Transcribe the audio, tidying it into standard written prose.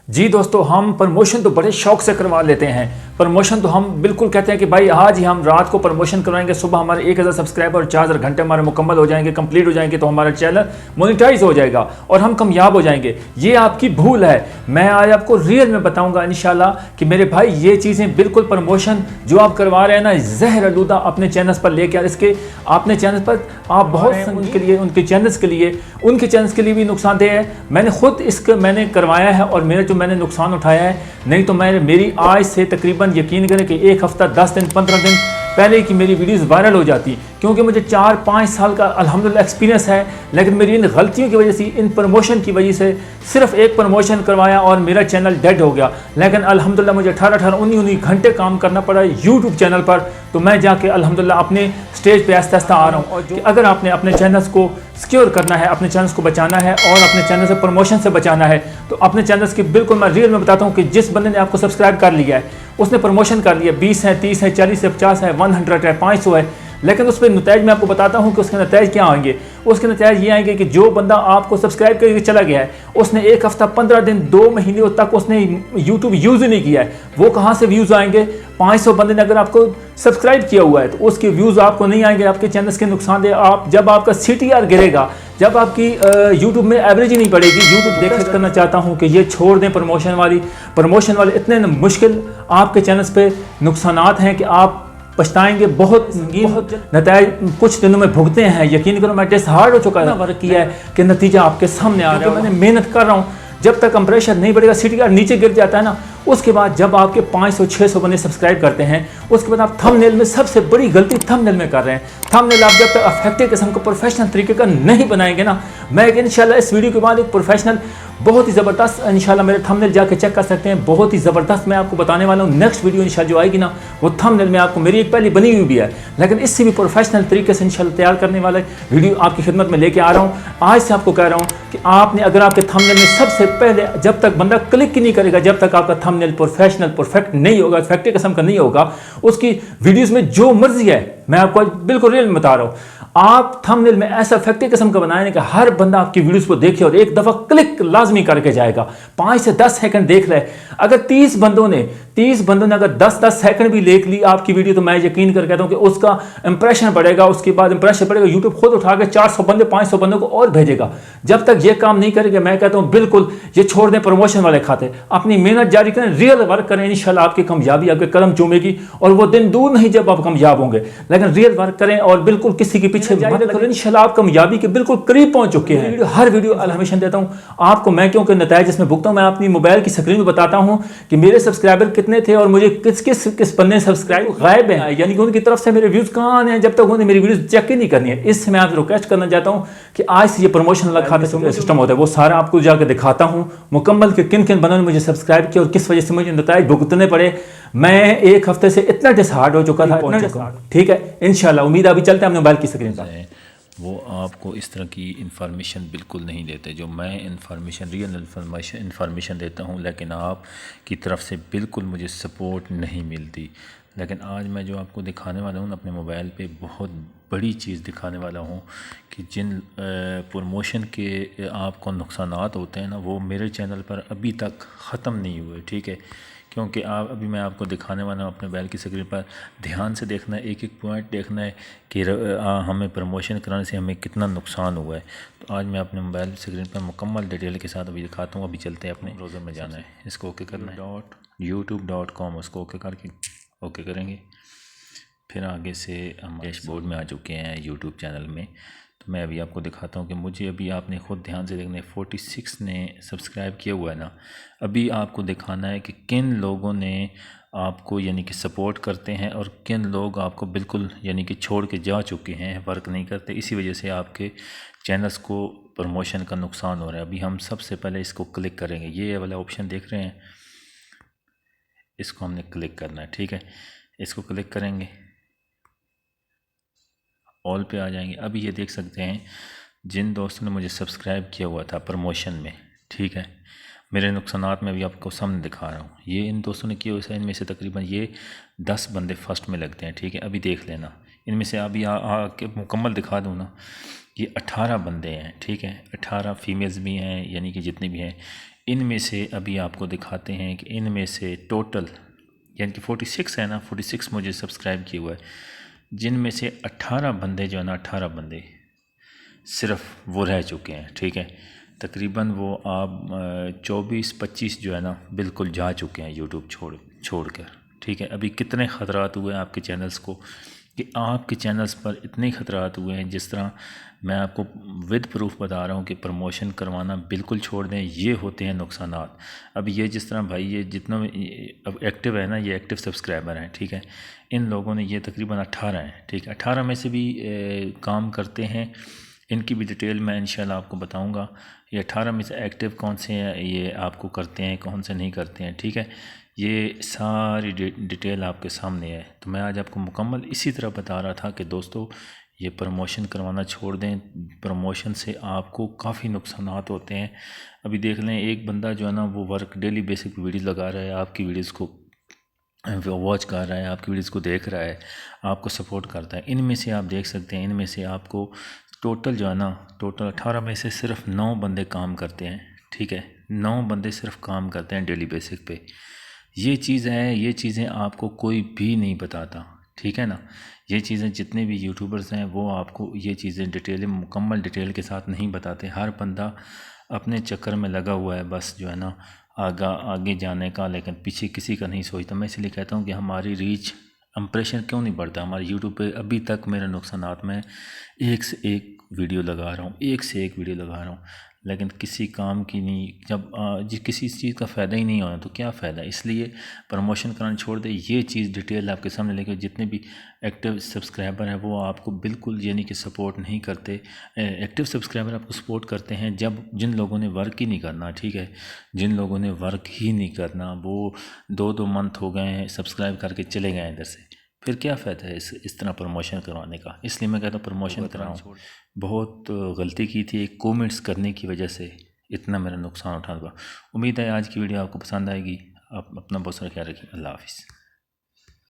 जी दोस्तों, हम प्रमोशन तो बड़े शौक से करवा लेते हैं। प्रमोशन तो हम बिल्कुल कहते हैं कि भाई आज ही हम रात को प्रमोशन करवाएंगे, सुबह हमारे 1000 सब्सक्राइबर और 4000 घंटे हमारे मुकम्मल हो जाएंगे, कंप्लीट हो जाएंगे, तो हमारा चैनल मोनेटाइज हो जाएगा और हम कामयाब हो जाएंगे। ये आपकी भूल है। मैं आज आपको रियल में बताऊंगा इंशाल्लाह कि मेरे भाई ये चीज़ें बिल्कुल प्रमोशन जो आप करवा रहे हैं ना, जहर आलूदा अपने चैनल्स पर लेके इसके अपने चैनल पर आप बहुत उनके लिए उनके चैनल्स के लिए भी नुकसानदेह है। मैंने खुद इसका मैंने करवाया है और मेरा जो मैंने नुकसान उठाया है, नहीं तो मेरी आज से तकरीबन यकीन करें कि 1 हफ्ता 10 दिन 15 दिन पहले की मेरी वीडियोस वायरल हो जाती, क्योंकि मुझे 4-5 साल का अल्हम्दुलिल्लाह एक्सपीरियंस है। लेकिन मेरी इन गलतियों की वजह से, इन प्रमोशन की वजह से सिर्फ एक प्रमोशन करवाया और मेरा चैनल डेड हो गया। लेकिन अल्हम्दुलिल्लाह मुझे 18-19 घंटे काम करना पड़ा यूट्यूब चैनल पर, तो मैं जाके अल्हम्दुलिल्लाह अपने स्टेज पे आस्ता आस्ता आ रहा हूँ। और कि अगर आपने अपने चैनल्स को सिक्योर करना है, अपने चैनल्स को बचाना है और अपने चैनल से प्रमोशन से बचाना है, तो अपने चैनल्स की बिल्कुल मैं रियल में बताता हूँ कि जिस बंदे ने आपको सब्सक्राइब कर लिया है, उसने प्रमोशन कर लिया, 20 है, 30 है, 40 है, 50 है, 100 है, 500 है, लेकिन उस पर नतीजे मैं आपको बताता हूँ कि उसके नतीजे क्या आएंगे। उसके नतीजे ये आएंगे कि जो बंदा आपको सब्सक्राइब करके चला गया है, उसने 1 हफ्ता 15 दिन 2 महीने तक उसने यूट्यूब यूज़ ही नहीं किया है, वो कहाँ से व्यूज़ आएंगे? 500 बंदे ने अगर आपको सब्सक्राइब किया हुआ है तो उसके व्यूज़ आपको नहीं आएंगे। आपके चैनल्स के नुकसान दे आप जब आपका CTR गिरेगा, जब आपकी यूट्यूब में एवरेज ही नहीं बढ़ेगी। यूट्यूब देख करना चाहता हूँ कि ये छोड़ दें प्रमोशन वाले इतने मुश्किल आपके चैनल्स पे नुकसानात हैं कि आप पछताएंगे। बहुत नतीजे कुछ दिनों में भुगते हैं। यकीन करो, मैं डिसहार्ड हो चुका है, वर्क किया है कि नतीजा आपके सामने आ रहा है। मैंने मेहनत कर रहा हूँ, जब तक कंप्रेशर नहीं बढ़ेगा, CTR नीचे गिर जाता है ना, उसके बाद जब आपके 500-600 बंदे सब्सक्राइब करते हैं, उसके बाद आप थंबनेल में सबसे बड़ी गलती थंबनेल में कर रहे हैं। थंबनेल आप जब तक अफेक्टिव किस्म को प्रोफेशनल तरीके का नहीं बनाएंगे ना, मैं इंशाल्लाह इस वीडियो के बाद एक प्रोफेशनल बहुत ही ज़बरदस्त इंशाल्लाह मेरे थंबनेल जाके चेक कर सकते हैं, बहुत ही ज़बरदस्त मैं आपको बताने वाला हूँ। नेक्स्ट वीडियो इंशाल्लाह जो आएगी ना, वो थंबनेल में आपको मेरी एक पहले बनी हुई भी है, लेकिन इससे भी प्रोफेशनल तरीके से इंशाल्लाह तैयार करने वाला वीडियो आपकी खिदमत में लेके आ रहा हूँ। आज से आपको कह रहा हूँ कि आपने अगर आपके थंबनेल में सबसे पहले जब तक बंदा क्लिक ही नहीं करेगा, जब तक आपका थंबनेल प्रोफेशनल परफेक्ट नहीं होगा, इफेक्टिव किस्म का नहीं होगा, उसकी वीडियोस में जो मर्जी है, मैं आपको बिल्कुल रियल में बता रहा हूँ, आप थंबनेल में ऐसा इफेक्टिव किस्म का बनाएं कि हर बंदा आपकी वीडियोस को देखे और एक दफा क्लिक लाजमी करके जाएगा। 5 से 10 सेकंड देख ले। अगर 30 बंदों ने अगर 10-10 सेकंड भी देख ली आपकी वीडियो, तो मैं यकीन कर कहता हूं कि उसका इंप्रेशन बढ़ेगा। उसके बाद इंप्रेशन बढ़ेगा, यूट्यूब खुद उठा के 400 बंदे 500 बंदों को और भेजेगा। जब तक ये काम नहीं करेंगे, मैं कहता हूं बिल्कुल ये छोड़ दें प्रमोशन वाले खाते, अपनी मेहनत जारी करें, रियल वर्क करें। इंशाल्लाह आपकी कामयाबी आपके कदम चूमेगी और वो दिन दूर नहीं जब आप कामयाब होंगे। लेकिन रियल वर्क करें और बिल्कुल किसी के पीछे इंशाल्लाह आप कामयाबी के बिल्कुल करीब पहुंच चुके हैं। हर वीडियो हमेशा देता हूं आपको मैं, क्योंकि नतीजे इसमें भुगता हूं। मैं अपनी मोबाइल की स्क्रीन में बताता हूं कि मेरे सब्सक्राइबर कितने थे और मुझे किस बंदे सब्सक्राइब गायब है, यानी कि उनकी तरफ से मेरे व्यूज कहां आने हैं, जब तक उन्होंने मेरी वीडियोस चेक ही नहीं करनी है। इससे मैं आपसे रिक्वेस्ट करना चाहता हूं कि आज से ये प्रमोशन वाला खाते सिस्टम होता है, वो सारा आपको जाकर दिखाता हूं मुकम्मल कि किन किन बंदों ने मुझे सब्सक्राइब किया और किस वजह से मुझे नतीजे भुगतने पड़े। मैं 1 हफ्ते से इतना डिसहार्ड हो चुका था। ठीक है, इंशाल्लाह उम्मीद अभी चलते हैं मोबाइल की स्क्रीन पर। वो आपको इस तरह की इन्फॉर्मेशन बिल्कुल नहीं देते जो मैं रियल इन्फॉर्मेशन देता हूँ, लेकिन आप की तरफ से बिल्कुल मुझे सपोर्ट नहीं मिलती। लेकिन आज मैं जो आपको दिखाने वाला हूँ अपने मोबाइल पे, बहुत बड़ी चीज़ दिखाने वाला हूँ कि जिन प्रमोशन के आपको नुकसानात होते हैं ना, वो मेरे चैनल पर अभी तक ख़त्म नहीं हुए। ठीक है, क्योंकि अभी मैं आपको दिखाने वाला हूँ अपने मोबाइल की स्क्रीन पर। ध्यान से देखना है, एक एक पॉइंट देखना है कि हमें प्रमोशन कराने से हमें कितना नुकसान हुआ है। तो आज मैं अपने मोबाइल स्क्रीन पर मुकम्मल डिटेल के साथ अभी दिखाता हूँ। अभी चलते हैं, अपने ब्राउज़र में जाना है, इसको ओके करना है, youtube.com उसको ओके करके ओके करेंगे। फिर आगे से हम डैशबोर्ड में आ चुके हैं यूट्यूब चैनल में। तो मैं अभी आपको दिखाता हूँ कि मुझे अभी आपने ख़ुद ध्यान से देखना है, 46 ने सब्सक्राइब किया हुआ है ना। अभी आपको दिखाना है कि किन लोगों ने आपको यानी कि सपोर्ट करते हैं और किन लोग आपको बिल्कुल यानी कि छोड़ के जा चुके हैं, वर्क नहीं करते। इसी वजह से आपके चैनल्स को प्रमोशन का नुकसान हो रहा है। अभी हम सबसे पहले इसको क्लिक करेंगे, ये वाला ऑप्शन देख रहे हैं, इसको हमने क्लिक करना है। ठीक है, इसको क्लिक करेंगे, ऑल पे आ जाएंगे। अभी ये देख सकते हैं जिन दोस्तों ने मुझे सब्सक्राइब किया हुआ था प्रमोशन में, ठीक है, मेरे नुकसानात में अभी आपको सामने दिखा रहा हूँ। ये इन दोस्तों ने किया हुआ है, इनमें से तकरीबन ये 10 बंदे फर्स्ट में लगते हैं। ठीक है, अभी देख लेना, इनमें से अभी आके मुकम्मल दिखा दूँ ना, ये 18 बंदे हैं। ठीक है, 18 फीमेल्स भी हैं, यानी कि जितने भी हैं। इनमें से अभी आपको दिखाते हैं कि इनमें से टोटल यानी कि 46 है ना, 46 मुझे सब्सक्राइब किया हुआ है, जिनमें से 18 बंदे जो है ना, 18 बंदे सिर्फ वो रह चुके हैं। ठीक है, तकरीबन वो आप 24-25 जो है ना बिल्कुल जा चुके हैं यूट्यूब छोड़ कर। ठीक है, अभी कितने ख़तरात हुए हैं आपके चैनल्स को कि आपके चैनल्स पर इतने ख़तरात हुए हैं, जिस तरह मैं आपको विद प्रूफ बता रहा हूँ कि प्रमोशन करवाना बिल्कुल छोड़ दें, ये होते हैं नुकसानात। अब ये जिस तरह भाई ये जितना अब एक्टिव है ना, ये एक्टिव सब्सक्राइबर हैं। ठीक है, इन लोगों ने ये तकरीबन 18 हैं। ठीक है, 18 में से भी काम करते हैं, इनकी भी डिटेल मैं इंशाल्लाह आपको बताऊंगा। ये 18 में से एक्टिव कौन से हैं, ये आपको करते हैं, कौन से नहीं करते हैं। ठीक है, ये सारी डिटेल आपके सामने है। तो मैं आज आपको मुकम्मल इसी तरह बता रहा था कि दोस्तों ये प्रमोशन करवाना छोड़ दें, प्रमोशन से आपको काफ़ी नुकसानात होते हैं। अभी देख लें, एक बंदा जो है ना वो वर्क डेली बेसिक पे वीडियो लगा रहा है, आपकी वीडियोज़ को वॉच कर रहा है, आपकी वीडियोज़ को देख रहा है, आपको सपोर्ट करता है। इनमें से आप देख सकते हैं, इनमें से आपको टोटल जो है ना, टोटल 18 में से सिर्फ 9 बंदे काम करते हैं। ठीक है, 9 बंदे सिर्फ काम करते हैं डेली बेसिक पे। ये चीज़ है, ये चीज़ें आपको कोई भी नहीं बताता। ठीक है ना, ये चीज़ें जितने भी यूट्यूबर्स हैं वो आपको ये चीज़ें डिटेल मुकम्मल डिटेल के साथ नहीं बताते। हर बंदा अपने चक्कर में लगा हुआ है बस जो है ना आगे जाने का, लेकिन पीछे किसी का नहीं सोचता। मैं इसलिए कहता हूँ कि हमारी रीच इम्प्रेशन क्यों नहीं बढ़ता हमारे यूट्यूब पे। अभी तक मेरे नुकसानात में एक से एक वीडियो लगा रहा हूँ, एक से एक वीडियो लगा रहा हूँ, लेकिन किसी काम की नहीं। जब किसी चीज़ का फ़ायदा ही नहीं होना तो क्या फ़ायदा। इसलिए प्रमोशन कराना छोड़ दे। ये चीज़ डिटेल आपके सामने लेके, जितने भी एक्टिव सब्सक्राइबर हैं वो आपको बिल्कुल यानी कि सपोर्ट नहीं करते। एक्टिव सब्सक्राइबर आपको सपोर्ट करते हैं जब जिन लोगों ने वर्क ही नहीं करना। ठीक है, जिन लोगों ने वर्क ही नहीं करना, वो 2-2 मंथ हो गए हैं सब्सक्राइब करके चले गए इधर से, फिर क्या फ़ायदा है इस तरह प्रमोशन करवाने का। इसलिए मैं कहता हूँ प्रमोशन कराऊँ। बहुत गलती की थी एक कमेंट्स करने की वजह से, इतना मेरा नुकसान उठाना पड़ा। उम्मीद है आज की वीडियो आपको पसंद आएगी। आप अपना बहुत सारा ख्याल रखिए। अल्लाह हाफ़िज़।